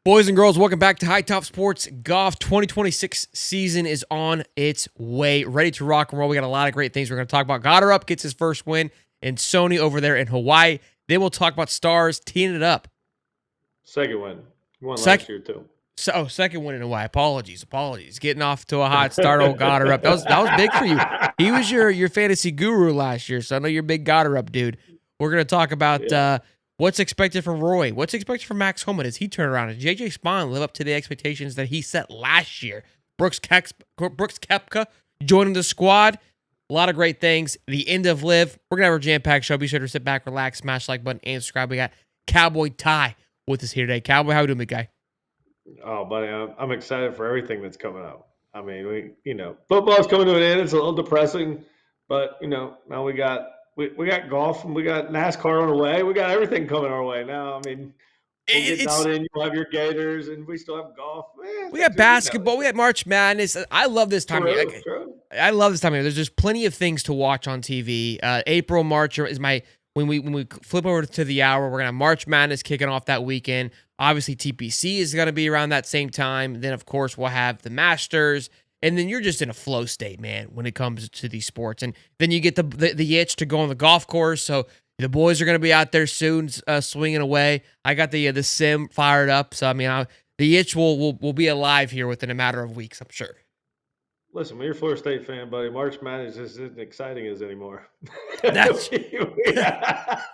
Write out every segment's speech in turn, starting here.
Boys and girls, welcome back to High Top Sports Golf. 2026 season is on its way, ready to rock and roll. We got a lot of great things we're going to talk about. Gotterup gets his first win, and Sony over there in Hawaii. Then we'll talk about Stars teeing it up. Second win. You won Sec- last year too. second win in Hawaii. Apologies. Getting off to a hot start. Old Gotterup. That was big for you. He was your fantasy guru last year, so I know you're a big Gotterup dude. We're going to talk about what's expected from Rory. What's expected from Max Homa? Does he turn around? Does J.J. Spahn live up to the expectations that he set last year? Brooks Koepka joining the squad. A lot of great things. The end of Live. We're going to have our jam-packed show. Be sure to sit back, relax, smash like button, and subscribe. We got Cowboy Ty with us here today. Cowboy, how we doing, big guy? Oh, buddy, I'm excited for everything that's coming up. I mean, football's coming to an end. It's a little depressing, but now we got golf and we got NASCAR on the way. We got everything coming our way now. I mean, we'll get It's dialed in. You'll have your Gators, and we still have golf. We got basketball. We got March Madness. I love this time of year. True. I love this time of year. There's just plenty of things to watch on TV. April, March is when we flip over to the hour. We're gonna have March Madness kicking off that weekend. Obviously, TPC is gonna be around that same time. Then, of course, we'll have the Masters, and then you're just in a flow state, man, when it comes to these sports. And then you get the itch to go on the golf course. So the boys are gonna be out there soon, swinging away. I got the sim fired up. So I mean, the itch will be alive here within a matter of weeks, I'm sure. Listen, when you're a Florida State fan, buddy, March Madness isn't exciting as anymore. That's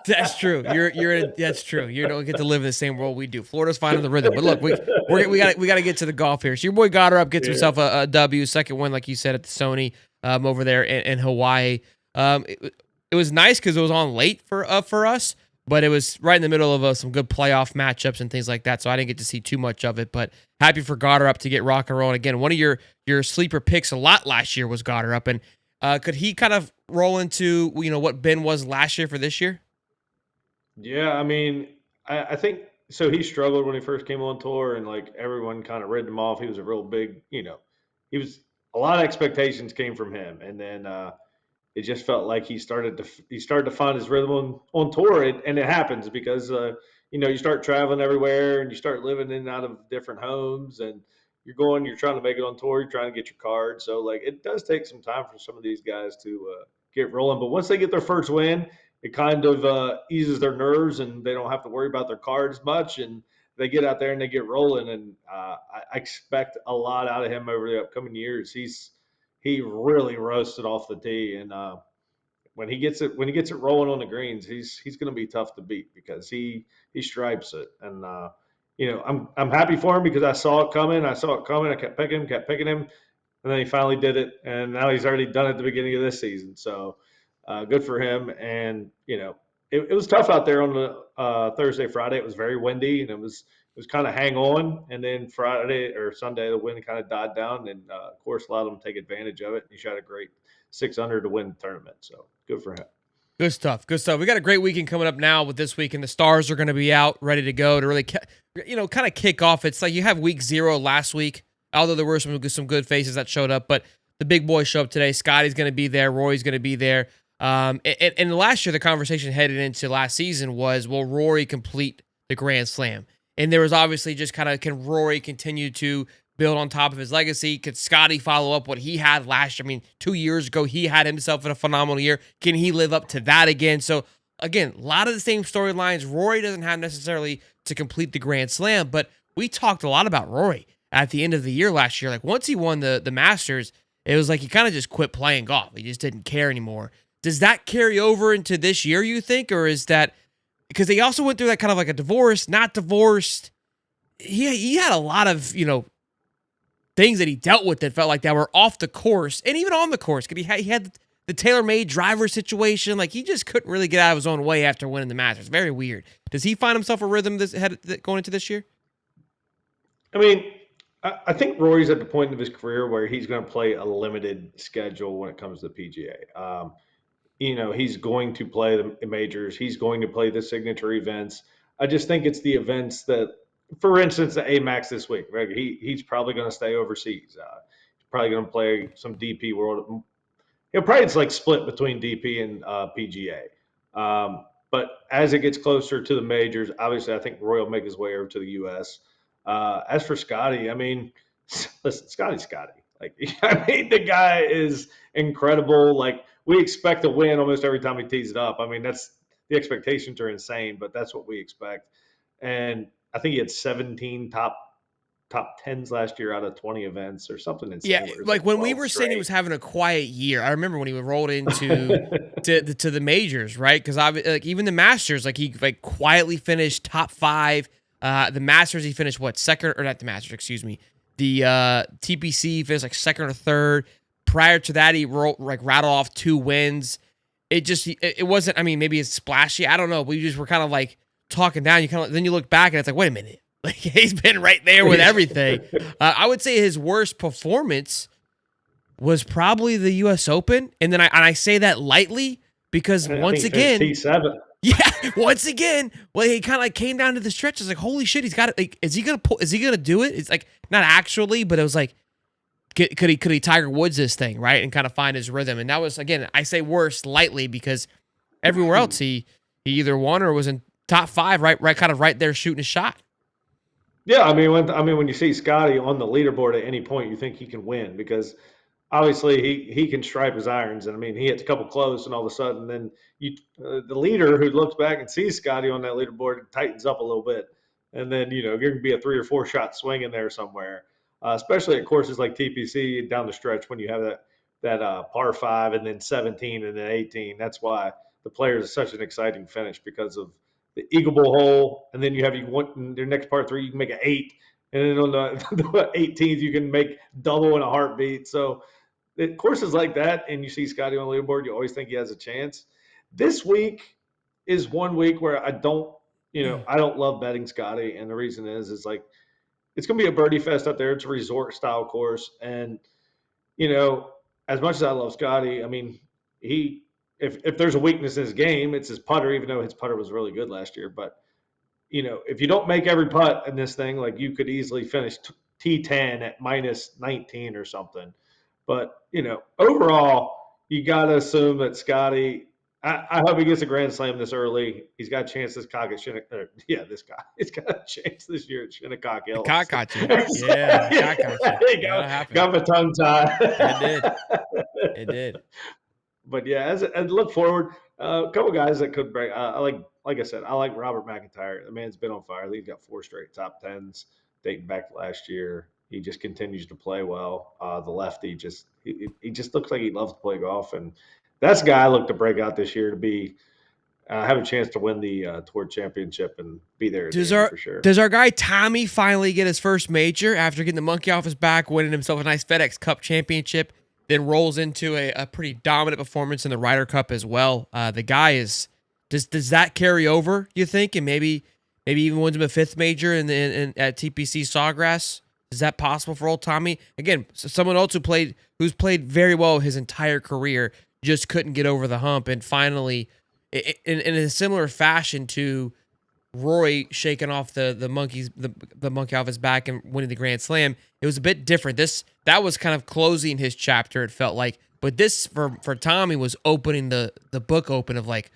that's true. That's true. You don't get to live in the same world we do. Florida's finding the rhythm, but look, we got to get to the golf here. So your boy Gotterup gets himself a W, second win, like you said, at the Sony over there in Hawaii. It was nice because it was on late for us. But it was right in the middle of some good playoff matchups and things like that, so I didn't get to see too much of it. But happy for Gotterup to get rock and roll. And again, one of your sleeper picks a lot last year was Gotterup. And could he kind of roll into what Ben was last year for this year? Yeah, I mean, I think so. He struggled when he first came on tour, and like everyone kind of read him off. He was a real big, he was a lot of expectations came from him, and then it just felt like he started to find his rhythm on tour, and it happens because you start traveling everywhere and you start living in and out of different homes, and you're trying to make it on tour, you're trying to get your card, so like it does take some time for some of these guys to get rolling, but once they get their first win, it kind of eases their nerves and they don't have to worry about their cards much, and they get out there and they get rolling, and I expect a lot out of him over the upcoming years. He really roasted off the tee, and when he gets it rolling on the greens, he's going to be tough to beat because he stripes it. And I'm happy for him because I saw it coming. I kept picking him, and then he finally did it, and now he's already done it at the beginning of this season. So good for him. And it was tough out there on the Thursday, Friday. It was very windy, and it was kind of hang on. And then Friday or Sunday, the wind kind of died down, and of course, a lot of them take advantage of it. He shot a great 6 under to win the tournament. So good for him. Good stuff. Good stuff. We got a great weekend coming up now with this weekend. The Stars are going to be out, ready to go to really, kind of kick off. It's like you have week 0 last week, although there were some good faces that showed up, but the big boys show up today. Scottie's going to be there. Rory's going to be there. And last year, the conversation headed into last season was, will Rory complete the Grand Slam? And there was obviously just kind of, can Rory continue to build on top of his legacy? Could Scottie follow up what he had last year? I mean, 2 years ago, he had himself in a phenomenal year. Can he live up to that again? So, again, a lot of the same storylines. Rory doesn't have necessarily to complete the Grand Slam, but we talked a lot about Rory at the end of the year last year. Like, once he won the Masters, it was like he kind of just quit playing golf. He just didn't care anymore. Does that carry over into this year, you think? Or is that because they also went through that kind of like a divorce, not divorced? He had a lot of, things that he dealt with that felt like that were off the course and even on the course. Because he had the tailor-made driver situation. Like, he just couldn't really get out of his own way after winning the Masters. Very weird. Does he find himself a rhythm going into this year? I mean, I think Rory's at the point of his career where he's going to play a limited schedule when it comes to the PGA. He's going to play the majors. He's going to play the signature events. I just think it's the events that, for instance, the Amax this week. Right? He's probably going to stay overseas. He's probably going to play some DP World. Probably it's like split between DP and PGA. But as it gets closer to the majors, obviously, I think Roy will make his way over to the U.S. As for Scottie, I mean, listen, Scottie. Like, I mean, the guy is incredible. Like, we expect to win almost every time he tees it up. I mean, the expectations are insane, but that's what we expect. And I think he had 17 top tens last year out of 20 events or something Yeah, insane where it's like like when we 12 were saying he straight. was having a quiet year, I remember when he rolled into to the majors, right? Because like even the Masters, like he like quietly finished top 5. The Masters he finished what, second, or not the Masters, excuse me. The TPC finished like second or third. Prior to that, he rattled off 2 wins. It wasn't. I mean, maybe it's splashy. I don't know. We just were kind of like talking down. You kind of then you look back and it's like, wait a minute. Like he's been right there with everything. I would say his worst performance was probably the U.S. Open, and then I say that lightly because I think once he finished again, T7. yeah, once again, well, he kind of like came down to the stretch. It's like, holy shit, he's got it. Like, is he gonna pull? Is he gonna do it? It's like not actually, but it was like, could he Tiger Woods this thing, right, and kind of find his rhythm? And that was, again, I say worst lightly because everywhere else he either won or was in top 5, right, kind of right there shooting a shot. Yeah, when you see Scotty on the leaderboard at any point, you think he can win because obviously he can stripe his irons, and I mean he hits a couple close, and all of a sudden then the leader who looks back and sees Scotty on that leaderboard tightens up a little bit, and then there can be a 3 or 4 shot swing in there somewhere, especially at courses like TPC down the stretch when you have that par 5 and then 17 and then 18. That's why the Players is such an exciting finish because of the Eagle Bowl hole, and then you want your next par 3 you can make an 8, and then on the 18th you can make double in a heartbeat. So courses like that, and you see Scotty on the leaderboard, you always think he has a chance. This week is one week where I don't love betting Scotty, and the reason is like it's going to be a birdie fest up there. It's a resort style course, and you know, as much as I love Scotty, I mean, he if there's a weakness in his game, it's his putter. Even though his putter was really good last year, but if you don't make every putt in this thing, like you could easily finish T10 at minus 19 or something. But overall, you got to assume that Scotty. I hope he gets a grand slam this early. He's got a chance this cock at Shinnecock. Yeah, this guy. He's got a chance this year at Shinnecock The Hills. cock got you. Yeah, the cock got you. got, That'll happen. got my tongue tied. It did. It did. But yeah, as look forward, a couple guys that could break. Like I said, I like Robert McIntyre. The man's been on fire. He's got 4 straight top tens dating back to last year. He just continues to play well. The lefty he just looks like he loves to play golf, and that's a guy I look to break out this year to be have a chance to win the Tour Championship and be there at Does the end our for sure. does our guy Tommy finally get his first major after getting the monkey off his back, winning himself a nice FedEx Cup championship, then rolls into a pretty dominant performance in the Ryder Cup as well? The guy is does that carry over, you think, and maybe even wins him a 5th major in at TPC Sawgrass? Is that possible for old Tommy? Again, someone else who's played very well his entire career, just couldn't get over the hump, and finally, in a similar fashion to Rory shaking off the monkey off his back and winning the Grand Slam, it was a bit different. That was kind of closing his chapter, it felt like. But this for Tommy was opening the book open of like,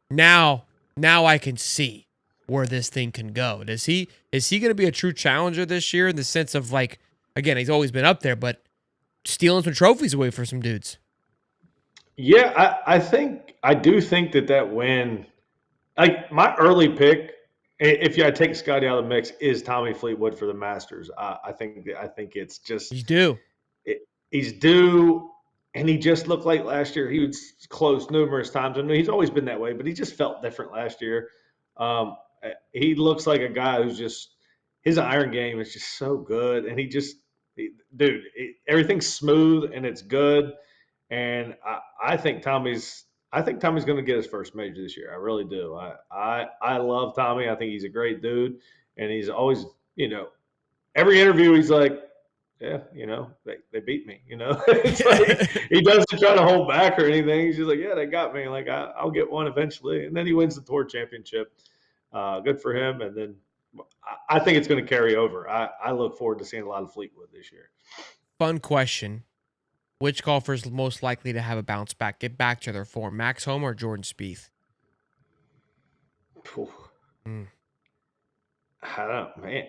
now I can see where this thing can go. Is he going to be a true challenger this year in the sense of like, again, he's always been up there, but stealing some trophies away for some dudes? Yeah, I do think that win, like my early pick, if you take Scotty out of the mix, is Tommy Fleetwood for the Masters. I think it's just You do. he's due, and he just looked like last year. He was close numerous times. I mean, he's always been that way, but he just felt different last year. He looks like a guy who's just his iron game is just so good, and dude, everything's smooth and it's good. And I think Tommy's going to get his first major this year. I really do. I love Tommy. I think he's a great dude, and he's always every interview he's like, yeah, they beat me. It's like he doesn't try to hold back or anything. He's just like, yeah, they got me. Like I'll get one eventually, and then he wins the Tour Championship. Good for him. And then I think it's going to carry over. I look forward to seeing a lot of Fleetwood this year. Fun question. Which golfer is most likely to have a bounce back, get back to their form? Max Homa or Jordan Spieth? Phew. Mm. I don't know, man.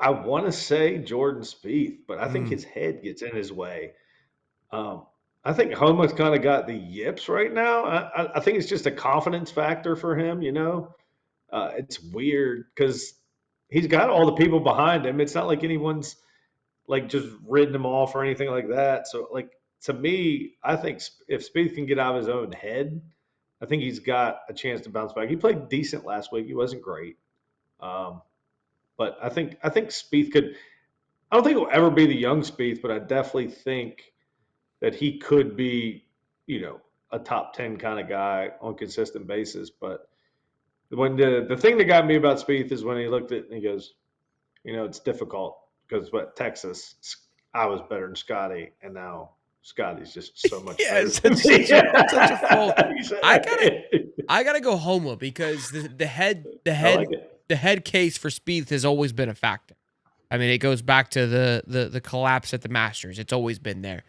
I want to say Jordan Spieth, but I think Mm. his head gets in his way. Um, I think Homa's kind of got the yips right now. I think it's just a confidence factor for him. It's weird because he's got all the people behind him. It's not like anyone's like just ridden him off or anything like that. So like to me, I think if Spieth can get out of his own head, I think he's got a chance to bounce back. He played decent last week. He wasn't great, um, but I think Spieth could. I don't think he'll ever be the young Spieth, but I definitely think that he could be, a top 10 kind of guy on a consistent basis. But when the thing that got me about Spieth is when he looked at it and he goes, it's difficult because Texas, I was better than Scottie, and now Scottie's just so much Yeah, better it's than me. such a fault. He said I that. gotta I gotta go Homa because I like it. the head case for Spieth has always been a factor. I mean, it goes back to the collapse at the Masters. It's always been there.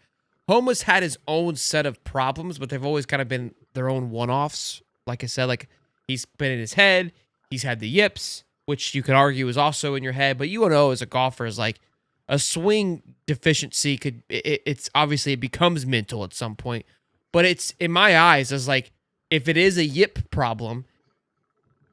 Homa's had his own set of problems, but they've always kind of been their own one-offs. Like I said, like he's been in his head. He's had the yips, which you could argue is also in your head. But you know, as a golfer, is like a swing deficiency it's obviously it becomes mental at some point. But it's in my eyes as like if it is a yip problem,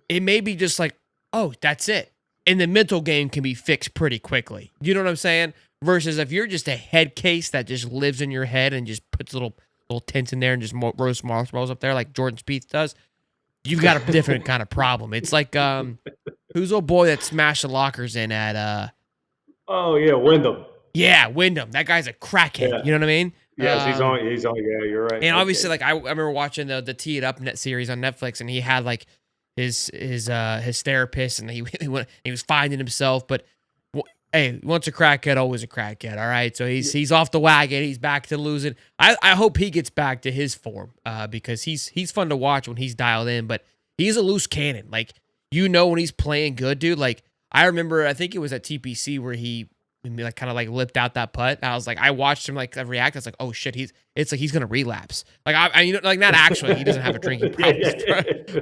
it may be just like, oh, that's it. And the mental game can be fixed pretty quickly. You know what I'm saying? Versus if you're just a head case that just lives in your head and just puts little tints in there and just roast marshmallows up there like Jordan Spieth does, you've got a different kind of problem. It's like who's old boy that smashed the lockers in at Oh yeah, Wyndham. yeah, Wyndham. That guy's a crackhead. Yeah. You know what I mean? Yes, he's on. He's on. Yeah, you're right. And obviously, Okay. like I remember watching the Tee It Up net series on Netflix, and he had like his therapist, and he was finding himself. But hey, once a crackhead, always a crackhead. All right, so he's off the wagon. He's back to losing. I hope he gets back to his form because he's fun to watch when he's dialed in. But he's a loose cannon. Like when he's playing good, dude. Like I remember, I think it was at TPC where he like kind of like lipped out that putt. I was like, I watched him like react. I was like, oh shit, it's like he's gonna relapse. Like like not actually, he doesn't have a drinking problem,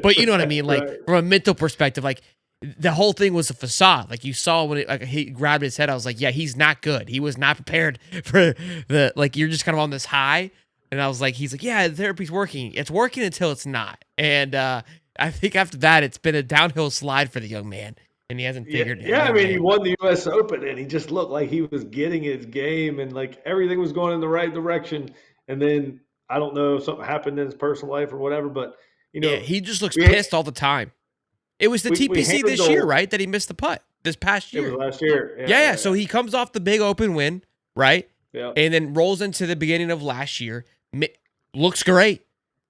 but you know what I mean. Like Right. from a mental perspective, like the whole thing was a facade. Like you saw when he grabbed his head, I was like, yeah, he's not good. He was not prepared for the like. You're just kind of on this high, and I was like, he's like, yeah, the therapy's working. It's working until it's not, and I think after that, it's been a downhill slide for the young man. And he hasn't figured it Yeah. I out mean, he yet. won the U.S. Open, and he just looked like he was getting his game, and like everything was going in the right direction. And then I don't know if something happened in his personal life or whatever, but you Yeah, know, he just looks we pissed all the time. It was the we TPC this year, handle. right? That he missed the putt this past It was year. last year. Yeah, Yeah, yeah. yeah, So he comes off the big open win, right? yeah, And then rolls into the beginning of last year. Looks great.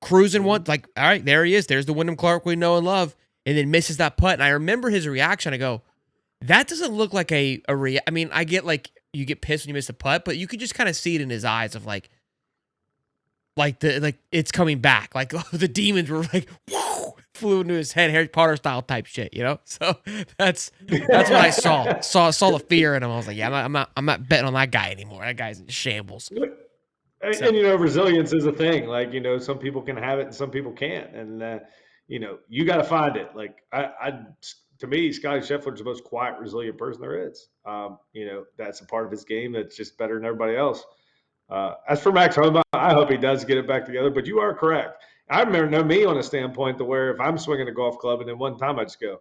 Cruising yeah. one, like, all right, there he is. There's the Wyndham Clark we know and love. And then misses that putt. And I remember his reaction. I go, that doesn't look like I mean, I get like you get pissed when you miss a putt, but you could just kind of see it in his eyes of like it's coming back. Like the demons were like whoa, flew into his head, Harry Potter style type shit, you know? So that's what I saw. Saw the fear in him. I was like, yeah, I'm not betting on that guy anymore. That guy's in shambles. So Resilience is a thing. Like some people can have it and some people can't, and you got to find it. Like to me, Scottie Scheffler's the most quiet, resilient person there is. That's a part of his game that's just better than everybody else. As for Max Homa, I hope he does get it back together. But you are correct. I remember know me on a standpoint to where if I'm swinging a golf club and then one time I just go,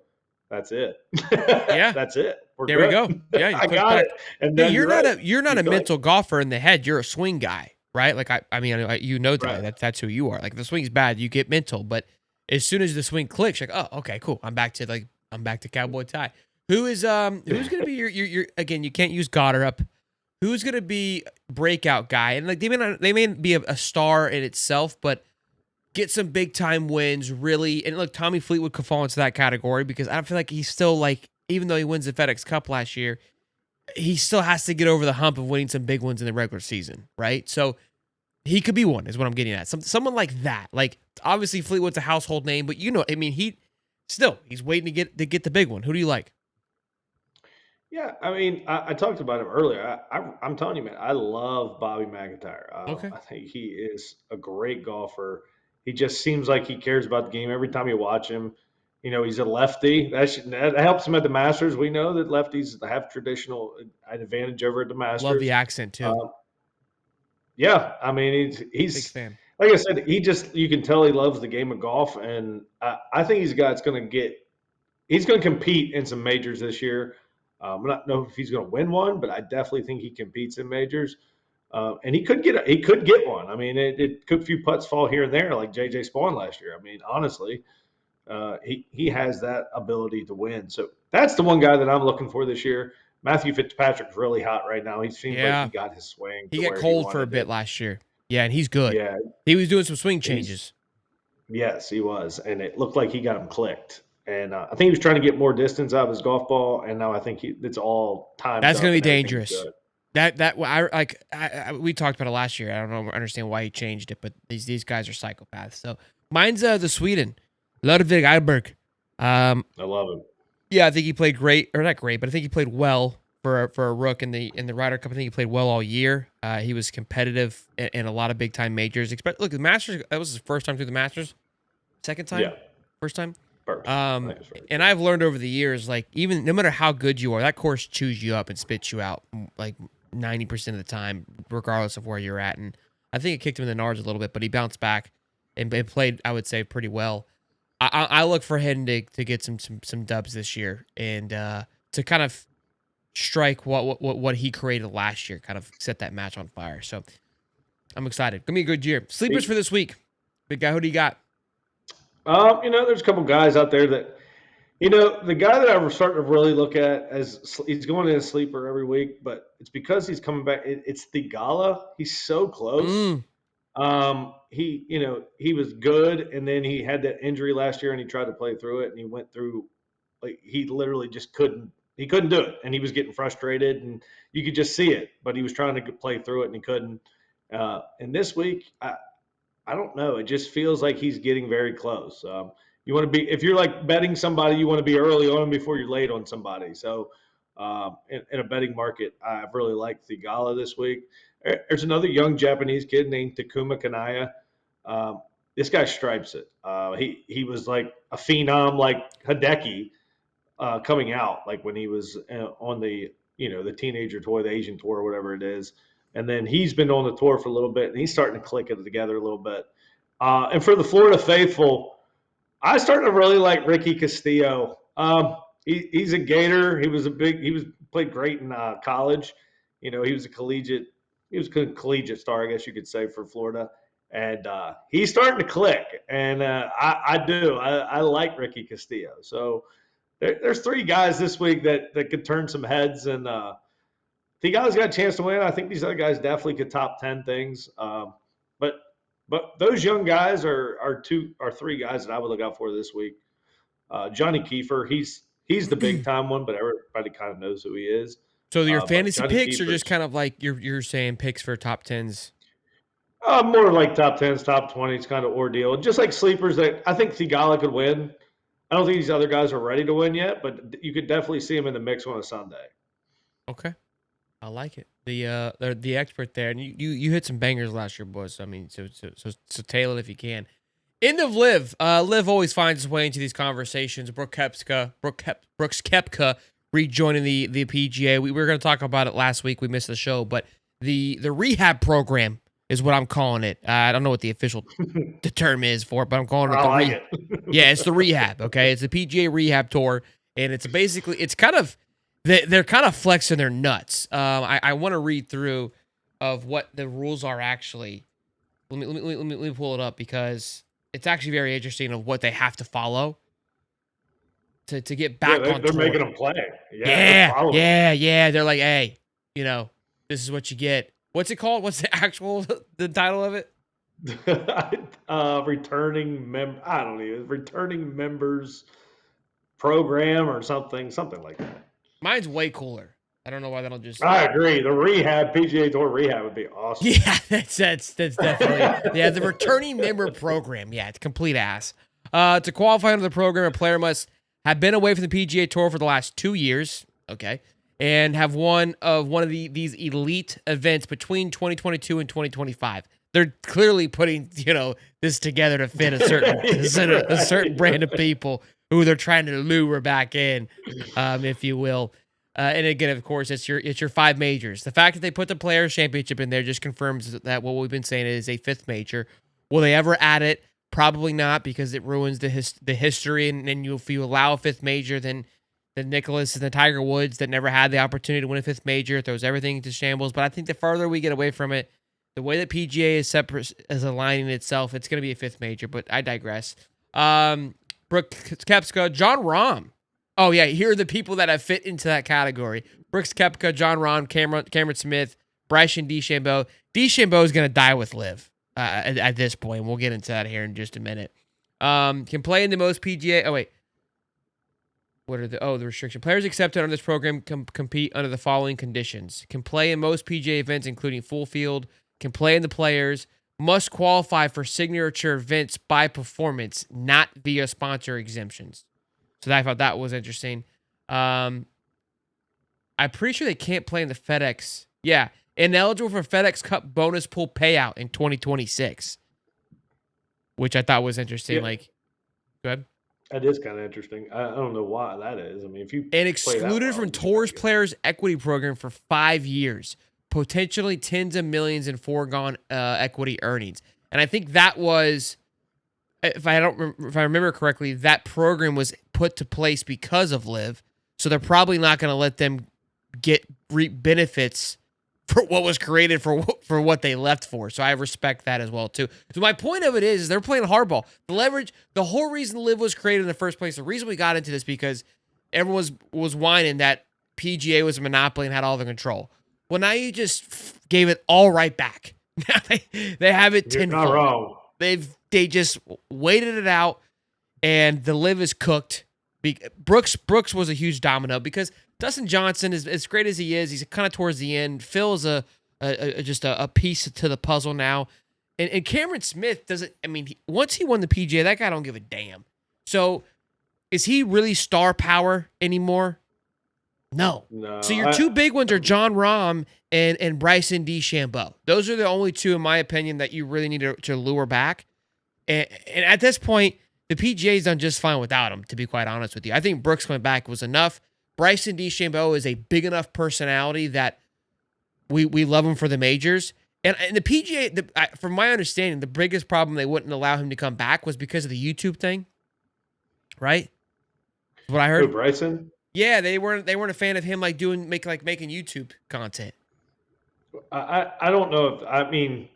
"That's it, yeah, that's it, we're there we good, go. Yeah, you I click got it." back. And Yeah, then you're right. you're not You a feel like mental golfer in the head. You're a swing guy, right? Like I mean, you know that right. that's who you are. Like if the swing's bad, you get mental, but as soon as the swing clicks, you're like, oh, okay, cool. I'm back to Cowboy Ty. Who's gonna be your again? You can't use Gotterup. Who's gonna be breakout guy? And like they may be a star in itself, but get some big time wins really. And look, Tommy Fleetwood could fall into that category because I feel like he's still like even though he wins the FedEx Cup last year, he still has to get over the hump of winning some big ones in the regular season, right? So he could be one, is what I'm getting at. Someone like that. Like obviously Fleetwood's a household name, but I mean, he's waiting to get the big one. Who do you like? Yeah, I mean, I talked about him earlier. I'm telling you, man, I love Bobby McIntyre. Okay. I think he is a great golfer. He just seems like he cares about the game every time you watch him. He's a lefty. That helps him at the Masters. We know that lefties have traditional advantage over at the Love the Masters. accent too. Uh, yeah, I mean Big he's fan. like I said, you can tell he loves the game of golf, and I think he's a guy that's he's going to compete in some majors this year. I don't know if he's going to win one, but I definitely think he competes in majors. And he could get one. I mean, it could a few putts fall here and there, like JJ Spawn last year. I mean, honestly, he has that ability to win. So that's the one guy that I'm looking for this year. Matthew Fitzpatrick's really hot right now. He seems like he Yeah. got his swing He to got where he cold for a wanted bit it. last year. Yeah, and he's good. Yeah, He was doing some swing he's changes. yes, he was, and it looked like he got him clicked. And I think he was trying to get more distance out of his golf ball, and now I think it's all timed That's gonna up be and everything's dangerous. good. We talked about it last year. I don't know, understand why he changed it, but these guys are psychopaths. So mine's the Sweden, Ludvig Eiberg. I love him. Yeah, I think he played great, or not great, but I think he played well for a rook in the Ryder Cup. I think he played well all year. He was competitive in a lot of big time majors. Look, the Masters. That was his first time through the Masters. Second time. Yeah, First time. first. I think it's And I've learned over the years, like even no matter how good you are, that course chews you up and spits you out like 90% of the time, regardless of where you're at. And I think it kicked him in the nards a little bit, but he bounced back and played, I would say, pretty well. I look for him to get some dubs this year and to kind of strike what he created last year, kind of set that match on fire. So I'm excited. Gonna be a good year. Sleepers for this week, big guy. Who do you got? There's a couple guys out there that, the guy that I'm starting to really look at as he's going in a sleeper every week, but it's because he's coming back. It's Thigala. He's so close. Mm, He was good, and then he had that injury last year, and he tried to play through it, and he went through like he literally just couldn't. He couldn't do it, and he was getting frustrated, and you could just see it. But he was trying to play through it, and he couldn't. And this week, I don't know. It just feels like he's getting very close. You want to be if you're like betting somebody, you want to be early on before you're late on somebody. So in a betting market, I've really liked Thigala this week. There's another young Japanese kid named Takuma Kanaya. This guy stripes it. He was like a phenom, like Hideki, coming out, like when he was on the teenager tour, the Asian tour, or whatever it is. And then he's been on the tour for a little bit, and he's starting to click it together a little bit. And for the Florida faithful, I started to really like Ricky Castillo. He's a Gator. He was played great in college. He was a collegiate star, I guess you could say, for Florida. And he's starting to click, and I do. I like Ricky Castillo. So there's three guys this week that could turn some heads, and if he got a chance to win, I think these other guys definitely could top 10 things. But those young guys are three guys that I would look out for this week. Johnny Kiefer, he's the big time one, but everybody kind of knows who he is. so your But fantasy Johnny picks are just Kiefer's kind of like you're saying picks for top tens. more like top 10s, top 20s kind of ordeal. Just like sleepers that I think Thigala could win. I don't think these other guys are ready to win yet, but you could definitely see him in the mix on a Sunday. Okay. I like it. They're the expert there, and you hit some bangers last year, boys. I mean, so tail it if you can. End of Live. Liv always finds his way into these conversations. Brooks Koepka rejoining the PGA. We were going to talk about it last week. We missed the show, but the rehab program is what I'm calling it. I don't know what the official the term is for it, but I'm calling it I the like it. yeah, it's the rehab. Okay, it's the PGA rehab tour, and it's kind of they're kind of flexing their nuts. I want to read through of what the rules are actually. Let me pull it up because it's actually very interesting of what they have to follow to get back on They're tour. making them play. They're following. Yeah. They're like, hey, this is what you get. What's it called? What's the actual the title of it? Returning members program or something like that. Mine's way cooler. I don't know why they don't just. I agree. The rehab PGA Tour rehab would be awesome. Yeah, that's definitely the returning member program. Yeah, it's complete ass. To qualify under the program, a player must have been away from the PGA Tour for the last 2 years. Okay, and have one of these elite events between 2022 and 2025. They're clearly putting this together to fit a certain a certain brand of people. who they're trying to lure back in, if you will. And again, of course, it's your 5 majors. The fact that they put the Players Championship in there just confirms that what we've been saying is a 5th major. Will they ever add it? Probably not, because it ruins the history. And then if you allow a 5th major, then the Nicholas and the Tiger Woods that never had the opportunity to win a 5th major throws everything into shambles. But I think the farther we get away from it, the way that PGA is separate, is aligning itself, it's going to be a 5th major. But I digress. Brooks Koepka, John Rahm. Oh, yeah, here are the people that have fit into that category. Brooks Koepka, John Rahm, Cameron Smith, Bryson DeChambeau. DeChambeau is going to die with LIV at this point. We'll get into that here in just a minute. Can play in the most PGA. Oh, wait. What are the restriction? Players accepted under this program can compete under the following conditions. Can play in most PGA events, including full field. Can play in the Players. Must qualify for signature events by performance, not via sponsor exemptions. So I thought that was interesting. I'm pretty sure they can't play in the FedEx. Yeah, ineligible for FedEx Cup bonus pool payout in 2026, which I thought was interesting. Yeah, Like, go ahead. that is kind of interesting. I don't know why that is. I mean, if you And play that excluded well, from you Tours gotta get. Players Equity Program for 5 years, potentially tens of millions in foregone equity earnings. And I think that was, if I remember correctly, that program was put to place because of LIV. So they're probably not going to let them reap benefits for what was created for what they left for. So I respect that as well too. So my point of it is they're playing hardball. The leverage, the whole reason LIV was created in the first place, the reason we got into this because everyone was whining that PGA was a monopoly and had all the control. Well, now you just gave it all right back. Now they have it You're not tenfold. wrong. They just waited it out, and the LIV is cooked. Brooks was a huge domino because Dustin Johnson is as great as he is. He's kind of towards the end. Phil is just a piece to the puzzle now, and Cameron Smith doesn't. I mean, once he won the PGA, that guy don't give a damn. So, is he really star power anymore? No. No, So your two big ones are John Rahm and Bryson DeChambeau. Those are the only two, in my opinion, that you really need to lure back. And at this point, the PGA's done just fine without him, to be quite honest with you. I think Brooks coming back was enough. Bryson DeChambeau is a big enough personality that we love him for the majors. And the PGA, from my understanding, the biggest problem they wouldn't allow him to come back was because of the YouTube thing, right? That's what I heard. Who, Bryson? Yeah, they weren't a fan of him making YouTube content. I don't know if I mean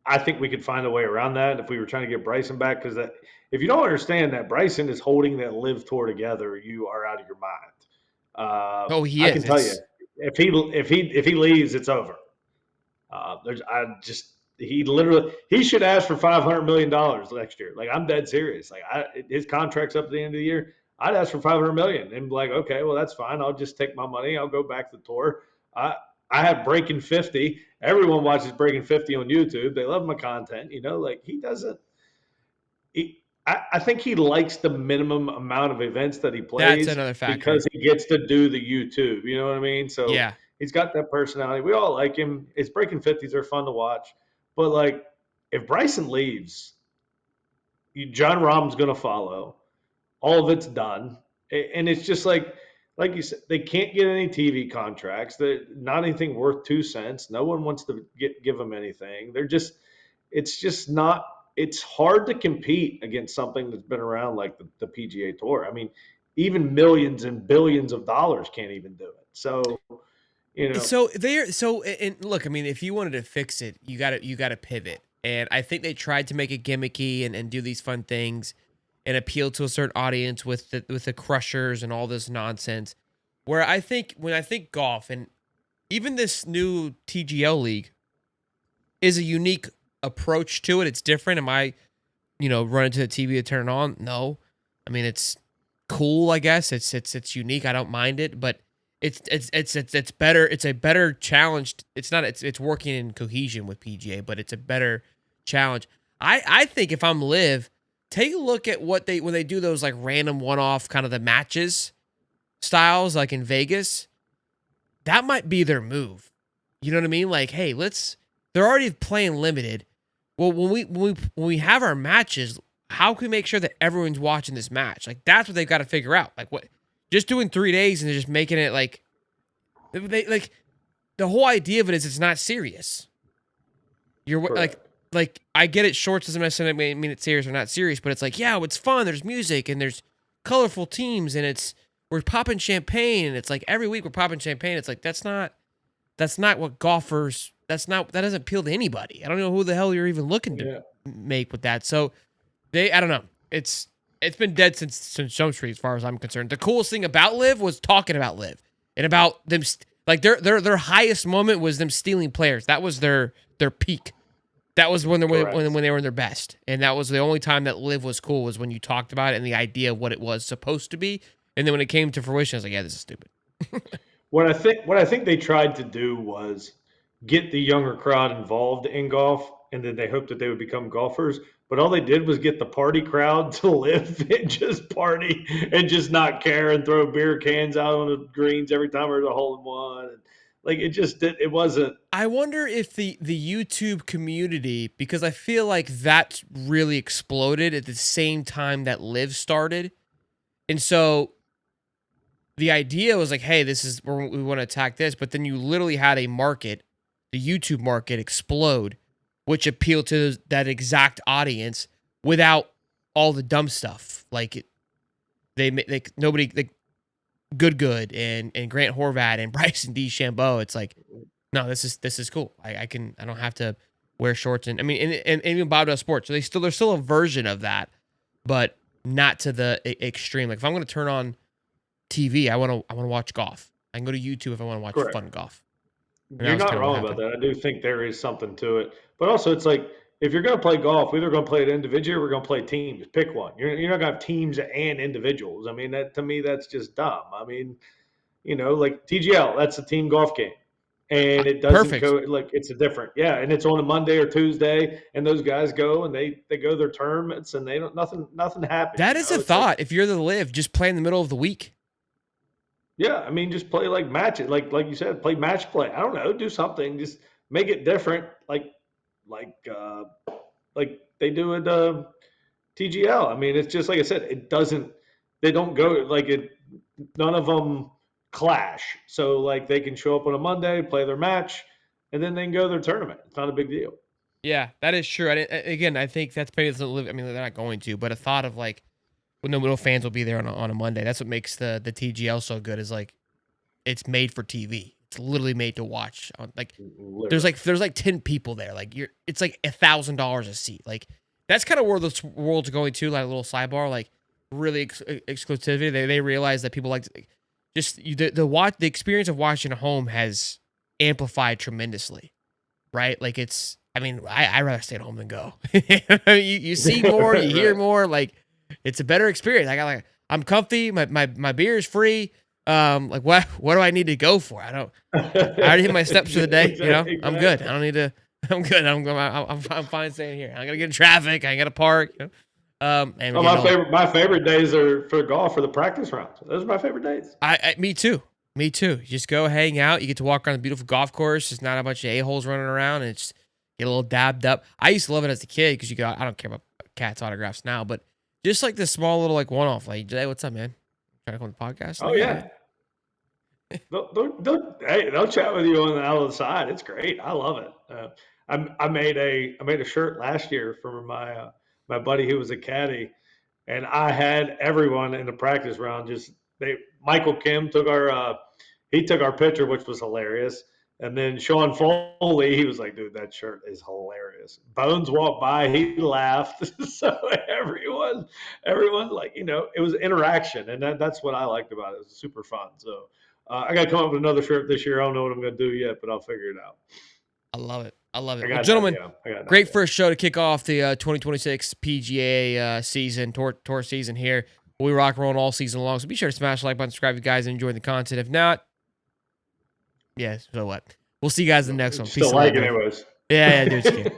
I think we could find a way around that if we were trying to get Bryson back because that if you don't understand that Bryson is holding that live tour together, you are out of your mind. Oh, he I is. can tell you if he leaves, it's over. He should ask for $500 million next year. Like I'm dead serious. Like his contract's up at the end of the year. I'd ask for $500 million and be like, okay, well that's fine. I'll just take my money. I'll go back to the tour. I have Breaking 50. Everyone watches Breaking 50 on YouTube. They love my content. Like he doesn't. I think he likes the minimum amount of events that he plays. That's another factor. Because he gets to do the YouTube. You know what I mean? So yeah, he's got that personality. We all like him. His Breaking 50s are fun to watch. But like, if Bryson leaves, John Rahm's going to follow. All of it's done, and it's just like you said, they can't get any TV contracts. They're not anything worth 2 cents. No one wants to give them anything. It's just not. It's hard to compete against something that's been around like the PGA Tour. I mean, even millions and billions of dollars can't even do it. So, and look, I mean, if you wanted to fix it, you got to pivot. And I think they tried to make it gimmicky and do these fun things and appeal to a certain audience with the crushers and all this nonsense. Where when I think golf and even this new TGL league is a unique approach to it. It's different. Am I, running to the TV to turn it on? No. I mean, it's cool, I guess. It's unique. I don't mind it, but it's better. It's a better challenge. It's working in cohesion with PGA, but it's a better challenge. I think if I'm LIV, take a look at when they do those like random one-off kind of the matches styles like in Vegas. That might be their move. You know what I mean? Like, hey, they're already playing limited. Well, when we have our matches, how can we make sure that everyone's watching this match? Like, that's what they've got to figure out. Like, what? Just doing 3 days and just making it like they like the whole idea of it is it's not serious. You're Correct. like I get it. Shorts doesn't necessarily mean it's serious or not serious, but it's like, yeah, it's fun. There's music and there's colorful teams and we're popping champagne and it's like every week we're popping champagne. It's like that's not what golfers. That doesn't appeal to anybody. I don't know who the hell you're even looking to make with that. So I don't know. It's been dead since Jump Street as far as I'm concerned. The coolest thing about Live was talking about Live and about them. Like their highest moment was them stealing players. That was their peak. That was when they were in their best, and that was the only time that Live was cool was when you talked about it and the idea of what it was supposed to be. And then when it came to fruition, I was like, yeah, this is stupid. What I think they tried to do was get the younger crowd involved in golf, and then they hoped that they would become golfers. But all they did was get the party crowd to live and just party and just not care and throw beer cans out on the greens every time there's a hole in one. And like it wasn't. I wonder if the YouTube community, because I feel like that really exploded at the same time that Live started, and so the idea was like, hey, this is where we want to attack this, but then you literally had a market, the YouTube market, explode, which appealed to that exact audience without all the dumb stuff. Like nobody like Good and Grant Horvat and Bryson DeChambeau. It's like, no, this is cool. I don't have to wear shorts and I mean and even Bob does sports. So there's still a version of that, but not to the extreme. Like if I'm going to turn on TV, I want to watch golf. I can go to YouTube if I want to watch fun golf. And you're not wrong about that. I do think there is something to it, but also it's like if you're going to play golf, we're either going to play it individually or we're going to play teams. Pick one. You're not going to have teams and individuals. I mean, that to me, that's just dumb. I mean, like TGL, that's a team golf game, and it doesn't go like it's a different, and it's on a Monday or Tuesday, and those guys go and they go their tournaments and they don't nothing happens. That is a thought. Like, if you're the Live, just play in the middle of the week. Yeah, I mean, just play like match it, like you said, play match play. I don't know, do something, just make it different, like they do at TGL. I mean, it's just like I said, they don't go like it. None of them clash, so like they can show up on a Monday, play their match, and then they can go to their tournament. It's not a big deal. Yeah, that is true. I think that's maybe doesn't live. I mean, they're not going to, but a thought of like. Well, no fans will be there on a Monday. That's what makes the TGL so good. Is like, it's made for TV. It's literally made to watch. Like, literally. there's like 10 people there. Like it's like $1,000 a seat. Like that's kind of where the world's going to. Like a little sidebar. Like really exclusivity. They realize that people like to, just the experience of watching at home has amplified tremendously, right? Like it's. I mean, I rather stay at home than go. you see more, you hear more. Like. It's a better experience. I'm comfy. My beer is free. Like what do I need to go for? I already hit my steps for the day. Exactly. I'm good. I don't need to. I'm good. I'm fine staying here. I'm gonna get in traffic. I gotta park. My favorite days are for golf for the practice rounds. Those are my favorite days. Me too. You just go hang out. You get to walk around the beautiful golf course. There's not a bunch of a-holes running around, and it's get a little dabbed up. I used to love it as a kid because I don't care about cats autographs now, but. Just like this small little like one-off, like, hey, what's up, man? Trying to come to the podcast? Oh yeah. They'll chat with you on the other side. It's great. I love it. I made a shirt last year for my buddy who was a caddy, and I had everyone in the practice round. Michael Kim took our picture, which was hilarious. And then Sean Foley, he was like, dude, that shirt is hilarious. Bones walked by, he laughed. So everyone, like, it was interaction. And that's what I liked about it. It was super fun. So I got to come up with another shirt this year. I don't know what I'm going to do yet, but I'll figure it out. I love it. Well, gentlemen, great first show to kick off the 2026 PGA season, tour season here. We rock and roll all season long. So be sure to smash the like button, subscribe if you guys enjoy the content. If not, yeah, so what? We'll see you guys in the next one. Peace still like it anyways. Yeah, dude.